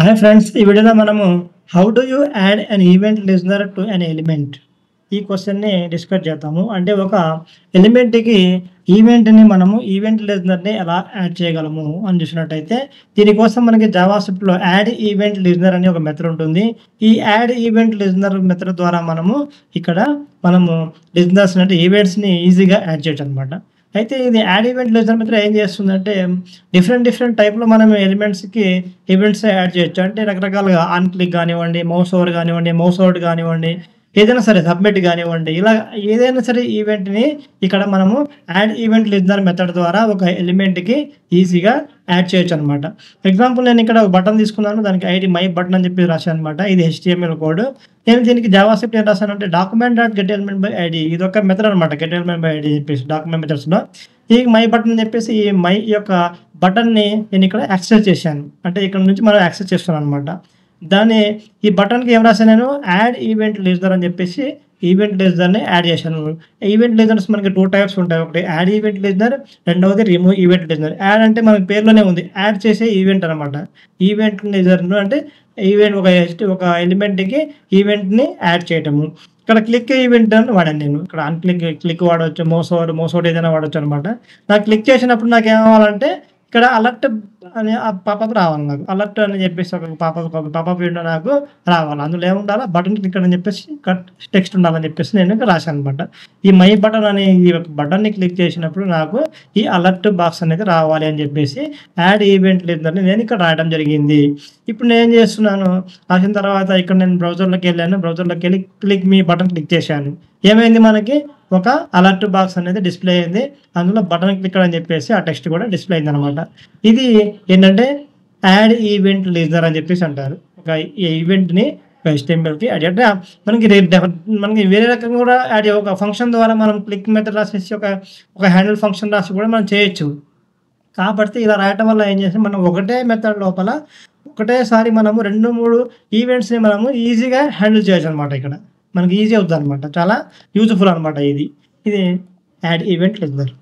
Hi friends, ఈ వీడియోలో మనము how do you add an event listener to an element ఈ క్వశ్చన్ని డిస్కస్ చేద్దాము. అంటే ఒక ఎలిమెంట్కి ఈవెంట్ని మనము ఈవెంట్ లిజనర్ని ఎలా యాడ్ చేయగలము అని చూసినట్టయితే, దీనికోసం మనకి జావాస్క్రిప్ట్లో యాడ్ ఈవెంట్ లిజనర్ అని ఒక మెథడ్ ఉంటుంది. ఈ యాడ్ ఈవెంట్ లిజనర్ మెథడ్ ద్వారా మనము లిజనర్స్ అంటే ఈవెంట్స్ని ఈజీగా యాడ్ చేయొచ్చు అనమాట. అయితే ఇది యాడ్ ఈవెంట్ లిజనర్ మెథడ్ ఏం చేస్తుందంటే, డిఫరెంట్ టైప్‌లో మనం ఎలిమెంట్స్‌కి ఈవెంట్స్ యాడ్ చేయొచ్చు. అంటే రకరకాలుగా ఆన్ క్లిక్ కానివ్వండి, మౌస్ ఓవర్ కానివ్వండి, మౌస్ అవుట్ కానివ్వండి, ఏదైనా సరే సబ్మిట్ కానివ్వండి, ఇలా ఏదైనా సరే ఈవెంట్‌ని ఇక్కడ మనము యాడ్ ఈవెంట్ లిజనర్ మెథడ్ ద్వారా ఒక ఎలిమెంట్‌కి ఈజీగా యాడ్ చేయొచ్చనమాట. ఎగ్జాంపుల్ నేను ఇక్కడ ఒక బటన్ తీసుకున్నాను. దానికి ఐడీ మై బటన్ అని చెప్పి రాశాను అనమాట. ఇది హెచ్‌టీఎంఎల్ కోడ్. నేను దీనికి జావాస్క్రిప్ట్ ఏం రాశానంటే document dot get element by ID, ఇదొక మెథడ్ అనమాట. గెట్ ఎలిమెంట్ బై ఐడీ చెప్పేసి డాక్యుమెంట్ మెథడ్స్‌లో ఈ మై బటన్ అని చెప్పేసి ఈ మై యొక్క బటన్‌ని నేను ఇక్కడ యాక్సెస్ చేశాను. అంటే ఇక్కడ నుంచి మనం యాక్సెస్ చేస్తున్నాం అనమాట. ఈ బటన్‌కి ఏం రాశాను నేను, యాడ్ ఈవెంట్ లిజనర్ అని చెప్పేసి ఈవెంట్ లిజనర్‌ని యాడ్ చేశాను. ఈవెంట్ లిజనర్స్ మనకి 2 టైప్స్ ఉంటాయి. ఒకటి యాడ్ ఈవెంట్ లిజనర్, రెండవది రిమూవ్ ఈవెంట్ లిజనర్. యాడ్ అంటే మనకి పేరులోనే ఉంది, యాడ్ చేసే ఈవెంట్ అనమాట. ఈవెంట్ లిజనర్ అంటే ఒక ఎలిమెంట్‌కి ఈవెంట్‌ని యాడ్ చేయటము. ఇక్కడ క్లిక్ ఈవెంట్ అని వాడాను నేను. ఇక్కడ క్లిక్ వాడవచ్చు, మౌస్ అవుట్ ఏదైనా వాడొచ్చు అనమాట. నాకు క్లిక్ చేసినప్పుడు నాకేమవ్వాలంటే ఇక్కడ అలర్ట్ అని పాపప్ రావాలి నాకు. అలర్ట్ అని చెప్పేసి ఒక పాపప్ విండో నాకు రావాలి. అందులో ఏముండాలా, బటన్ క్లిక్ అని చెప్పేసి టెక్స్ట్ ఉండాలని చెప్పేసి నేను ఇక్కడ రాశాను అనమాట. ఈ మై బటన్ అనే ఈ బటన్ని క్లిక్ చేసినప్పుడు నాకు ఈ అలర్ట్ బాక్స్ అనేది రావాలి అని చెప్పేసి యాడ్ ఈవెంట్ లిజనర్‌ని నేను ఇక్కడ రాయడం జరిగింది. ఇప్పుడు నేను ఏం చేస్తున్నాను, రాసిన తర్వాత ఇక్కడ నేను బ్రౌజర్‌లోకి వెళ్ళాను. బ్రౌజర్‌లోకి వెళ్ళి క్లిక్ మీ బటన్ క్లిక్ చేశాను. ఏమైంది, మనకి ఒక అలర్ట్ బాక్స్ అనేది డిస్ప్లే అయింది. అందులో బటన్ క్లిక్ అని చెప్పేసి ఆ టెక్స్ట్ కూడా డిస్ప్లే అయిందనమాట. ఇది ఏంటంటే యాడ్ ఈవెంట్ లిజనర్ అని చెప్పేసి అంటారు. ఒక ఈవెంట్‌ని హెచ్‌టీఎంఎల్‌కి యాడ్ అంటే మనకి వేరే రకంగా కూడా యాడ్ ఒక ఫంక్షన్ ద్వారా మనం క్లిక్ మెథడ్ రాసేసి ఒక హ్యాండిల్ ఫంక్షన్ రాసి కూడా మనం చేయొచ్చు. కాబట్టి ఇలా రాయటం వల్ల ఏం చేస్తాం, మనం ఒకటే మెథడ్ లోపల ఒకటేసారి మనము 2, 3 ఈవెంట్స్‌ని మనము ఈజీగా హ్యాండిల్ చేయొచ్చనమాట. ఇక్కడ మనకి ఈజీ అవుద్దనమాట. చాలా యూజ్‌ఫుల్ అనమాట ఇది యాడ్ ఈవెంట్ లిజనర్.